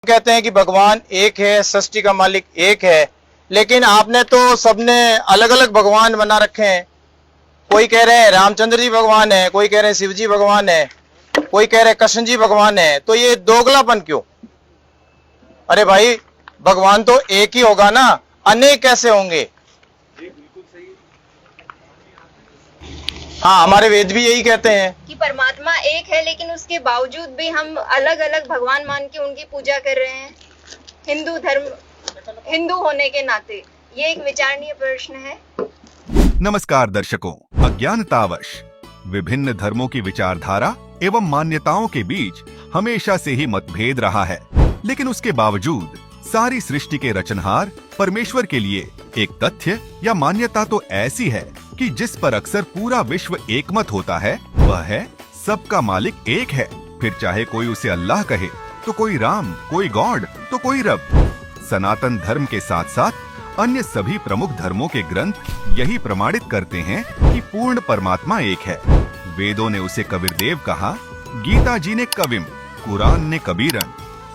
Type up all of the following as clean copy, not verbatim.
कहते हैं कि भगवान एक है, सृष्टि का मालिक एक है, लेकिन आपने तो सबने अलग अलग भगवान बना रखे हैं। कोई कह रहे हैं रामचंद्र जी भगवान है, कोई कह रहे हैं शिव जी भगवान है, कोई कह रहे हैं कृष्ण जी भगवान है। तो ये दोगलापन क्यों? अरे भाई, भगवान तो एक ही होगा ना, अनेक कैसे होंगे? हाँ, हमारे वेद भी यही कहते हैं कि परमात्मा एक है, लेकिन उसके बावजूद भी हम अलग अलग भगवान मान के उनकी पूजा कर रहे हैं। हिंदू होने के नाते ये एक विचारणीय प्रश्न है। नमस्कार दर्शकों, अज्ञानतावश विभिन्न धर्मों की विचारधारा एवं मान्यताओं के बीच हमेशा से ही मतभेद रहा है, लेकिन उसके बावजूद सारी सृष्टि के रचनहार परमेश्वर के लिए एक तथ्य या मान्यता तो ऐसी है कि जिस पर अक्सर पूरा विश्व एकमत होता है, वह है सबका मालिक एक है। फिर चाहे कोई उसे अल्लाह कहे, तो कोई राम, कोई गॉड, तो कोई रब। सनातन धर्म के साथ साथ अन्य सभी प्रमुख धर्मों के ग्रंथ यही प्रमाणित करते हैं कि पूर्ण परमात्मा एक है। वेदों ने उसे कबीरदेव कहा, गीता जी ने कविम, कुरान ने कबीरन,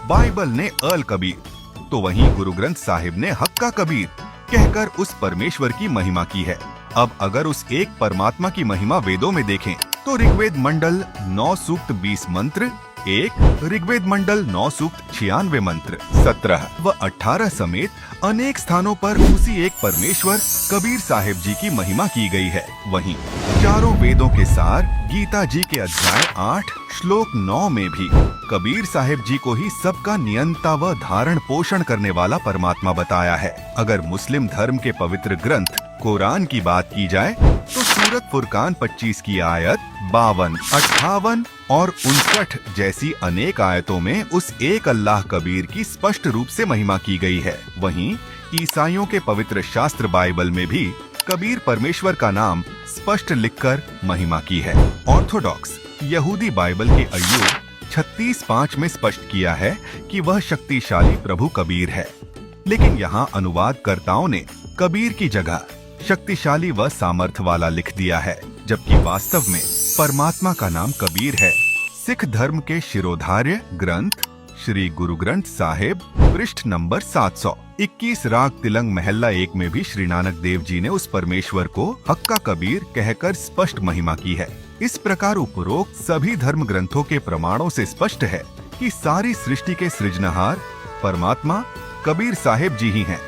बाइबल ने अल कबीर, तो वहीं गुरु ग्रंथ साहिब ने हक्का कबीर कहकर उस परमेश्वर की महिमा की है। अब अगर उस एक परमात्मा की महिमा वेदों में देखें तो ऋग्वेद मंडल 9 सूक्त 20 मंत्र 1, ऋग्वेद मंडल 9 सूक्त 96 मंत्र 17 व 18 समेत अनेक स्थानों पर उसी एक परमेश्वर कबीर साहिब जी की महिमा की गई है। वहीं चारों वेदों के सार गीता जी के अध्याय 8 श्लोक 9 में भी कबीर साहिब जी को ही सबका नियंता व धारण पोषण करने वाला परमात्मा बताया है। अगर मुस्लिम धर्म के पवित्र ग्रंथ कुरान की बात की जाए तो सूरत फुरकान 25 की आयत 52, 58 और 59 जैसी अनेक आयतों में उस एक अल्लाह कबीर की स्पष्ट रूप से महिमा की गई है। वहीं ईसाइयों के पवित्र शास्त्र बाइबल में भी कबीर परमेश्वर का नाम स्पष्ट लिखकर महिमा की है। ऑर्थोडॉक्स यहूदी बाइबल के अय्यूब 36:5 में स्पष्ट किया है कि वह शक्तिशाली प्रभु कबीर है, लेकिन यहाँ अनुवादकर्ताओं ने कबीर की जगह शक्तिशाली व सामर्थ्य वाला लिख दिया है, जबकि वास्तव में परमात्मा का नाम कबीर है। सिख धर्म के शिरोधार्य ग्रंथ श्री गुरु ग्रंथ साहिब पृष्ठ नंबर 721 राग तिलंग महल्ला 1 में भी श्री नानक देव जी ने उस परमेश्वर को हक्का कबीर कहकर स्पष्ट महिमा की है। इस प्रकार उपरोक्त सभी धर्म ग्रंथों के प्रमाणों से स्पष्ट है कि सारी सृष्टि के सृजनहार परमात्मा कबीर साहिब जी ही हैं,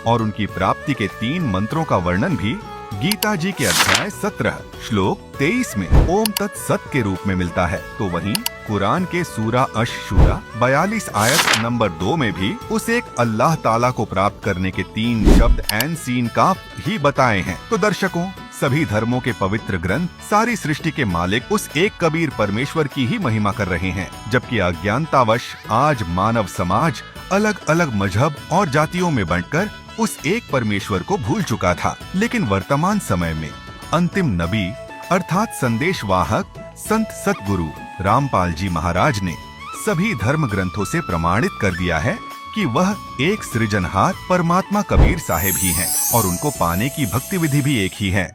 और उनकी प्राप्ति के 3 मंत्रों का वर्णन भी गीता जी के अध्याय 17 श्लोक 23 में ओम तत्सत के रूप में मिलता है। तो वहीं कुरान के सूरा अश-शूरा 42 आयत नंबर 2 में भी उस एक अल्लाह ताला को प्राप्त करने के 3 शब्द ऐन सीन काफ ही बताए हैं। तो दर्शकों, सभी धर्मों के पवित्र ग्रंथ सारी सृष्टि के मालिक उस एक कबीर परमेश्वर की ही महिमा कर रहे हैं, जबकि अज्ञानतावश आज मानव समाज अलग अलग मजहब और जातियों में बांटकर उस एक परमेश्वर को भूल चुका था। लेकिन वर्तमान समय में अंतिम नबी अर्थात संदेशवाहक संत सतगुरु रामपाल जी महाराज ने सभी धर्म ग्रंथों से प्रमाणित कर दिया है कि वह एक सृजनहार परमात्मा कबीर साहिब ही हैं, और उनको पाने की भक्ति विधि भी एक ही है।